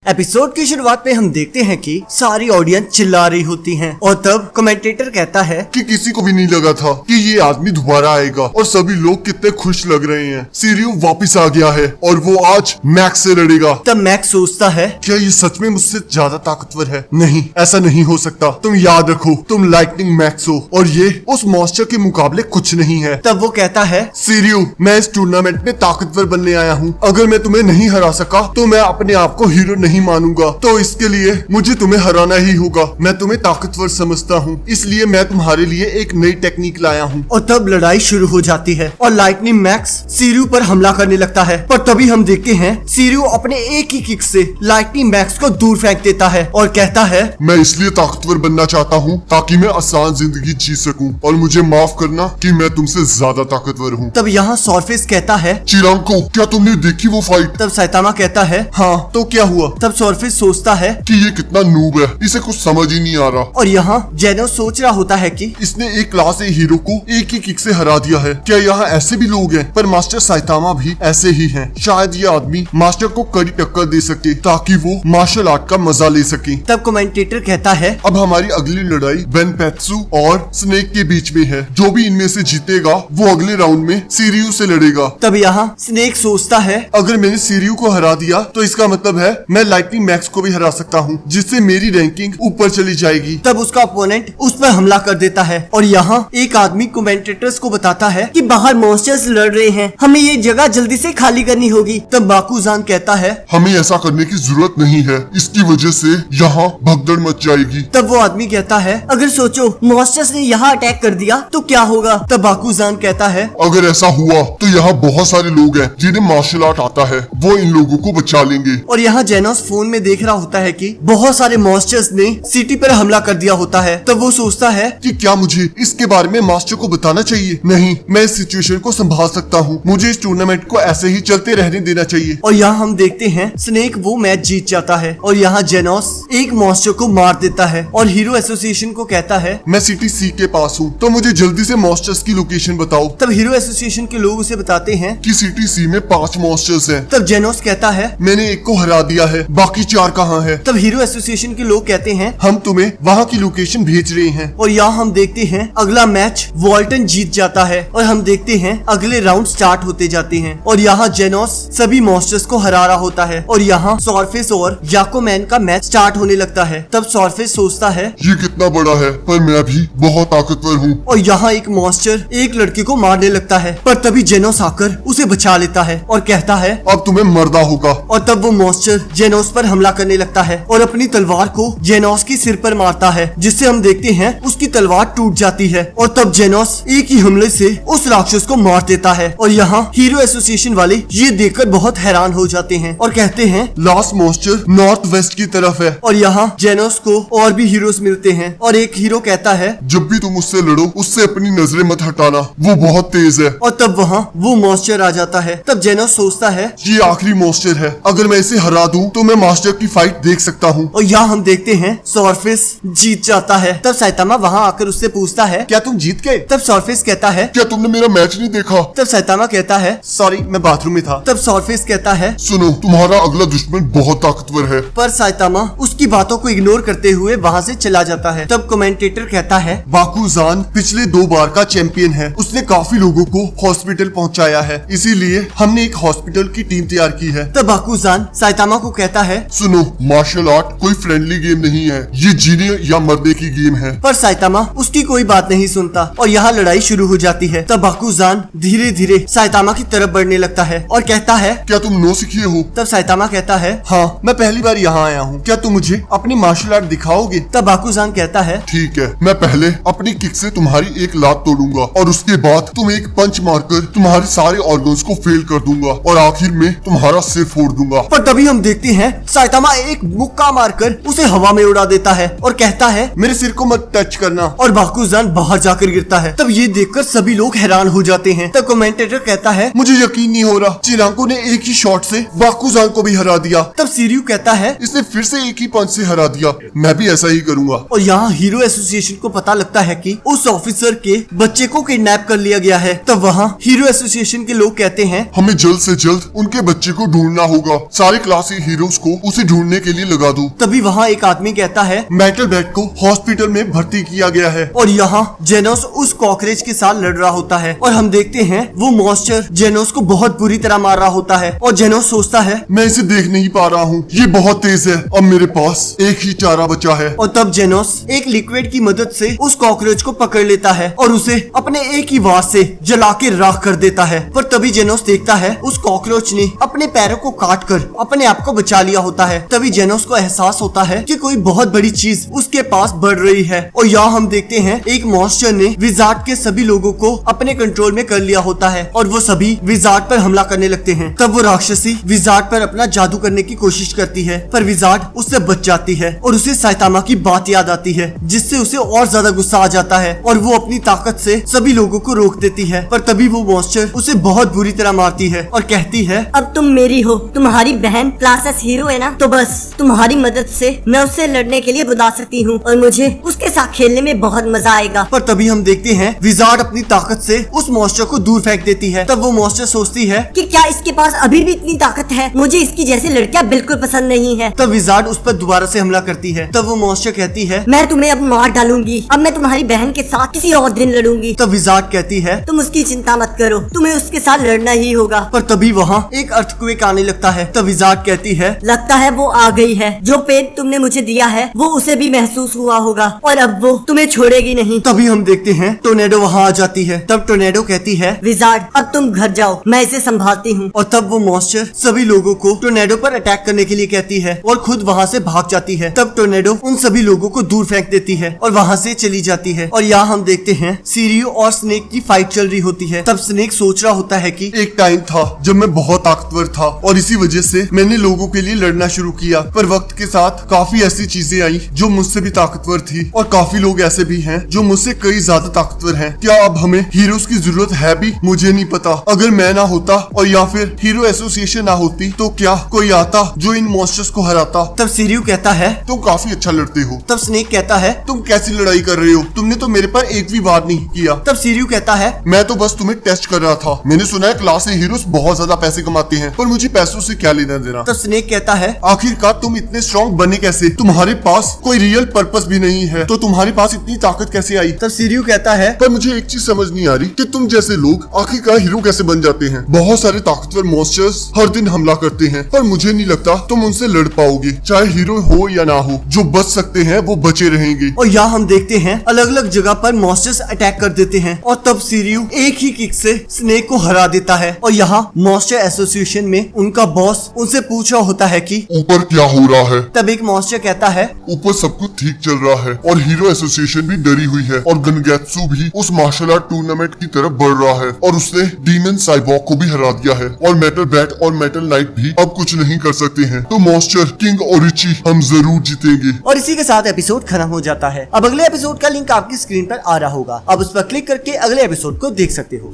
Episode की शुरुआत में हम देखते हैं कि सारी ऑडियंस चिल्ला रही होती है और तब कमेंटेटर कहता है कि किसी को भी नहीं लगा था कि ये आदमी दोबारा आएगा और सभी लोग कितने खुश लग रहे हैं। सीरियो वापस आ गया है और वो आज मैक्स से लड़ेगा। तब मैक्स सोचता है क्या ये सच में मुझसे ज्यादा ताकतवर है? नहीं, ऐसा नहीं हो सकता। तुम याद रखो, तुम लाइटनिंग मैक्स हो और ये उस मॉन्स्टर के मुकाबले कुछ नहीं है। तब वो कहता है सीरियो, मैं इस टूर्नामेंट में ताकतवर बनने आया हूँ। अगर मैं तुम्हें नहीं हरा सका तो मैं अपने आप को हीरो नहीं मानूंगा। तो इसके लिए मुझे तुम्हें हराना ही होगा। मैं तुम्हें ताकतवर समझता हूँ, इसलिए मैं तुम्हारे लिए एक नई टेक्निक लाया हूँ। और तब लड़ाई शुरू हो जाती है और लाइटनिंग मैक्स सीरियो पर हमला करने लगता है। पर तभी हम देखते हैं सीरियो अपने एक ही किक से लाइटनिंग मैक्स को दूर फेंक देता है और कहता है मैं इसलिए ताकतवर बनना चाहता हूँ ताकि मैं आसान जिंदगी जी सकूँ और मुझे माफ करना कि मैं तुमसे ज्यादा ताकतवर हूँ। तब यहाँ सॉर्फेस कहता है चिरांको, क्या तुमने देखी वो फाइट? तब साइतामा कहता है हाँ, तो क्या हुआ? तब सॉर्फेस सोचता है कि ये कितना नूब है, इसे कुछ समझ ही नहीं आ रहा। और यहाँ जेनोस सोच रहा होता है कि इसने एक क्लास ए हीरो को एक ही किक से हरा दिया है। क्या यहाँ ऐसे भी लोग हैं? पर मास्टर साइतामा भी ऐसे ही हैं। शायद ये आदमी मास्टर को कड़ी टक्कर दे सके ताकि वो मार्शल आर्ट का मजा ले सके। तब कमेंटेटर कहता है अब हमारी अगली लड़ाई बेनपेत्सु और स्नेक के बीच में है। जो भी इनमें से जीतेगा वो अगले राउंड में सीरियो से लड़ेगा। तब यहाँ स्नेक सोचता है अगर मैंने सीरियो को हरा दिया तो इसका मतलब है मैं लाइटनिंग मैक्स को भी हरा सकता हूँ, जिससे मेरी रैंकिंग ऊपर चली जाएगी। तब उसका ओपोनेंट उस पर हमला कर देता है और यहाँ एक आदमी कमेंटेटर्स को बताता है कि बाहर मॉन्स्टर्स लड़ रहे हैं, हमें ये जगह जल्दी से खाली करनी होगी। तब बाकुजान कहता है हमें ऐसा करने की जरूरत नहीं है, इसकी वजह से यहाँ भगदड़ मच जाएगी। तब वो आदमी कहता है अगर सोचो मॉन्स्टर्स ने यहाँ अटैक कर दिया तो क्या होगा? तब बाकुजान कहता है अगर ऐसा हुआ तो यहाँ बहुत सारे लोग हैं जिन्हें मार्शल आर्ट आता है, वो इन लोगों को बचा लेंगे। और यहाँ जेनोस फोन में देख रहा होता है कि बहुत सारे मॉन्स्टर्स ने सिटी पर हमला कर दिया होता है। तब वो सोचता है कि क्या मुझे इसके बारे में मास्टर को बताना चाहिए? नहीं, मैं इस सिचुएशन को संभाल सकता हूँ। मुझे इस टूर्नामेंट को ऐसे ही चलते रहने देना चाहिए। और यहाँ हम देखते हैं स्नेक वो मैच जीत जाता है और यहाँ जेनोस एक मॉन्स्टर को मार देता है और हीरो एसोसिएशन को कहता है मैं सिटी सी के पास हूँ, तो मुझे जल्दी से मॉन्स्टर्स की लोकेशन बताओ। तब हीरो एसोसिएशन के लोग उसे बताते हैं कि सिटी सी में 5 मॉन्स्टर्स हैं। तब जेनोस कहता है मैंने एक को हरा दिया है, बाकी 4 कहाँ है? तब हीरो एसोसिएशन के लोग कहते हैं हम तुम्हें वहाँ की लोकेशन भेज रहे हैं। और यहाँ हम देखते हैं अगला मैच वॉल्टन जीत जाता है और हम देखते हैं अगले राउंड स्टार्ट होते जाते हैं और यहाँ जेनोस सभी मॉन्स्टर्स को हरा रहा होता है और यहाँ सॉर्फेस और याकोमैन का मैच स्टार्ट होने लगता है। तब सॉर्फेस सोचता है ये कितना बड़ा है, पर मैं भी बहुत ताकतवर हूँ। और यहाँ एक मॉन्स्टर एक लड़के को मारने लगता है, पर तभी जेनोस आकर उसे बचा लेता है और कहता है अब तुम्हें मरना होगा। और तब वो मॉन्स्टर जेनोस पर हमला करने लगता है और अपनी तलवार को जेनोस के सिर पर मारता है, जिससे हम देखते हैं उसकी तलवार टूट जाती है। और तब जेनोस एक ही हमले से उस राक्षस को मार देता है और यहाँ हीरो एसोसिएशन वाले ये देखकर बहुत हैरान हो जाते हैं और कहते हैं लास्ट मॉन्स्टर नॉर्थ वेस्ट की तरफ है। और यहाँ जेनोस को और भी हीरोज मिलते हैं और एक हीरो कहता है जब भी तुम उससे लड़ो उससे अपनी नजरें मत हटाना, वो बहुत तेज है। और तब वहाँ वो मॉन्स्टर आ जाता है। तब जेनोस सोचता है ये आखिरी मॉन्स्टर है, अगर मैं इसे हरा दूं तो मैं मास्टर की फाइट देख सकता हूँ। और यहाँ हम देखते हैं सॉर्फेस जीत जाता है। तब साइतामा वहाँ आकर उससे पूछता है क्या तुम जीत गए? तब सॉर्फेस कहता है क्या तुमने मेरा मैच नहीं देखा? तब साइतामा कहता है सॉरी, मैं बाथरूम में था। तब सॉर्फेस कहता है सुनो, तुम्हारा अगला दुश्मन बहुत ताकतवर है। पर साइतामा उसकी बातों को इग्नोर करते हुए वहाँ से चला जाता है। तब कमेंटेटर कहता है बाकुजान पिछले 2 बार का चैंपियन है, उसने काफी लोगों को हॉस्पिटल पहुँचाया है, इसीलिए हमने एक हॉस्पिटल की टीम तैयार की है। तब बाकुजान साइतामा को कहता है सुनो, मार्शल आर्ट कोई फ्रेंडली गेम नहीं है, ये जीने या मरने की गेम है। पर साइतामा उसकी कोई बात नहीं सुनता और यहाँ लड़ाई शुरू हो जाती है। तब बाकुजान धीरे धीरे साइतामा की तरफ बढ़ने लगता है और कहता है क्या तुम नो सीखे हो? तब साइतामा कहता है हाँ, मैं पहली बार यहाँ आया हूँ, क्या तुम मुझे अपनी मार्शल आर्ट दिखाओगे? तब बाकुजान कहता है ठीक है, मैं पहले अपनी किक से तुम्हारी एक लात तोड़ूंगा और उसके बाद तुम एक पंच मारकर तुम्हारे सारे ऑर्गन्स को फेल कर दूंगा और आखिर में तुम्हारा सिर फोड़ दूंगा। पर तभी हम देखते हैं साइतामा एक मुक्का मारकर उसे हवा में उड़ा देता है और कहता है मेरे सिर को मत टच करना, और बाकुजान बाहर जाकर गिरता है। तब ये देखकर सभी लोग हैरान हो जाते हैं। तब कमेंटेटर कहता है मुझे यकीन नहीं हो रहा, चिरांको ने एक ही शॉट से बाकुजान को भी हरा दिया। तब सीरियो कहता है इसने फिर से एक ही पंच से हरा दिया, मैं भी ऐसा ही करूंगा। और यहाँ हीरो एसोसिएशन को पता लगता है कि उस ऑफिसर के बच्चे को किडनैप कर लिया गया है। तब वहाँ हीरो एसोसिएशन के लोग कहते हैं हमें जल्द से जल्द उनके बच्चे को ढूंढना होगा। सारे क्लासी हीरो जेनोस को उसे ढूंढने के लिए लगा दूं। तभी वहाँ एक आदमी कहता है मेटल बैट को हॉस्पिटल में भर्ती किया गया है। और यहाँ जेनोस उस कॉकरोच के साथ लड़ रहा होता है और हम देखते हैं वो मॉन्स्टर जेनोस को बहुत बुरी तरह मार रहा होता है और जेनोस सोचता है मैं इसे देख नहीं पा रहा हूँ, ये बहुत तेज है। अब मेरे पास एक ही चारा बचा है। और तब जेनोस एक लिक्विड की मदद से उस कॉकरोच को पकड़ लेता है और उसे अपने एक ही वार से जला के राख कर देता है। पर तभी जेनोस देखता है उस कॉकरोच ने अपने पैरों को काट कर अपने आप को बचा लिया होता है। तभी जेनोस को एहसास होता है कि कोई बहुत बड़ी चीज उसके पास बढ़ रही है और यहाँ हम देखते हैं एक मॉन्स्टर ने विजार्ड के सभी लोगों को अपने कंट्रोल में कर लिया होता है और वो सभी विजार्ड पर हमला करने लगते हैं। तब वो राक्षसी विजार्ड पर अपना जादू करने की कोशिश करती है पर विजार्ड उससे बच जाती है और उसे साइतामा की बात याद आती है जिससे उसे और ज्यादा गुस्सा आ जाता है और वो अपनी ताकत से सभी लोगों को रोक देती है। पर तभी वो मॉन्स्टर उसे बहुत बुरी तरह मारती है और कहती है अब तुम मेरी हो, तुम्हारी बहन क्लासेस हीरो है ना, तो बस तुम्हारी मदद से मैं उससे लड़ने के लिए बुला सकती हूँ और मुझे उसके साथ खेलने में बहुत मजा आएगा। पर तभी हम देखते हैं विजार्ड अपनी ताकत से उस मॉन्स्टर को दूर फेंक देती है। तब वो मॉन्स्टर सोचती है कि क्या इसके पास अभी भी इतनी ताकत है? मुझे इसकी जैसी लड़कियां बिल्कुल पसंद नहीं है। तब विजार्ड उस पर दोबारा से हमला करती है। तब वो मॉन्स्टर कहती है मैं तुम्हें अब मार डालूंगी, अब मैं तुम्हारी बहन के साथ किसी और दिन लड़ूंगी। तब विजार्ड कहती है तुम उसकी चिंता मत करो, तुम्हें उसके साथ लड़ना ही होगा। पर तभी वहाँ एक अर्थक्वेक आने लगता है। तब विजार्ड कहती है लगता है वो आ गई है, जो पेन तुमने मुझे दिया है वो उसे भी महसूस हुआ होगा और अब वो तुम्हें छोड़ेगी नहीं। तभी हम देखते हैं टोर्नेडो वहाँ आ जाती है। तब टोर्नेडो कहती है विजार्ड अब तुम घर जाओ, मैं इसे संभालती हूँ। और तब वो मॉन्स्टर सभी लोगों को टोर्नेडो पर अटैक करने के लिए कहती है और खुद वहाँ से भाग जाती है। तब टोर्नेडो उन सभी लोगों को दूर फेंक देती है और वहाँ से चली जाती है। और यहाँ हम देखते हैं सीरियो और स्नेक की फाइट चल रही होती है। तब स्नेक सोच रहा होता है कि एक टाइम था जब मैं बहुत ताकतवर था और इसी वजह से मैंने लोगों के लिए लड़ना शुरू किया, पर वक्त के साथ काफी ऐसी चीजें आई जो मुझसे भी ताकतवर थी और काफी लोग ऐसे भी हैं जो मुझसे कई ज्यादा ताकतवर हैं। क्या अब हमें हीरोज की जरूरत है भी? मुझे नहीं पता। अगर मैं ना होता और या फिर हीरो एसोसिएशन ना होती तो क्या कोई आता जो इन मॉन्स्टर्स को हराता? तब सीरियो कहता है तुम काफी अच्छा लड़ते हो। तब स्नेक कहता है तुम कैसी लड़ाई कर रहे हो? तुमने तो मेरे पर एक भी वार नहीं किया। तब सीरियो कहता है मैं तो बस तुम्हें टेस्ट कर रहा था। मैंने सुना है क्लास ए हीरोज बहुत ज्यादा पैसे कमाते हैं, पर मुझे पैसों से क्या लेना देना। तब स्नेक कहता है आखिरकार तुम इतने स्ट्रॉन्ग बने कैसे? तुम्हारे पास कोई रियल पर्पस भी नहीं है तो तुम्हारे पास इतनी ताकत कैसे आई? तब सीरियो कहता है पर मुझे एक चीज समझ नहीं आ रही कि तुम जैसे लोग आखिरकार हीरो कैसे बन जाते हैं। बहुत सारे ताकतवर मॉन्स्टर्स हर दिन हमला करते हैं, पर मुझे नहीं लगता तुम उनसे लड़ पाओगे। चाहे हीरो हो या ना हो, जो बच सकते हैं वो बचे रहेंगे। और यहाँ हम देखते हैं अलग अलग जगह पर मॉन्स्टर्स अटैक कर देते हैं और तब सीरियो एक ही किक से स्नेक को हरा देता है। और यहाँ मॉन्स्टर एसोसिएशन में उनका बॉस उनसे पूछ रहा होता है कि ऊपर क्या हो रहा है? तब एक मॉन्स्टर कहता है ऊपर सब कुछ ठीक चल रहा है और हीरो एसोसिएशन भी डरी हुई है और गनगैत्सु भी उस मार्शल आर्ट टूर्नामेंट की तरफ बढ़ रहा है और उसने डीमन साइबॉर्ग को भी हरा दिया है और मेटल बैट और मेटल नाइट भी अब कुछ नहीं कर सकते हैं। तो मॉन्स्टर किंग और रिची हम जरूर जीतेंगे। और इसी के साथ एपिसोड खत्म हो जाता है। अब अगले एपिसोड का लिंक आपकी स्क्रीन पर आ रहा होगा, अब उस पर क्लिक करके अगले एपिसोड को देख सकते हो।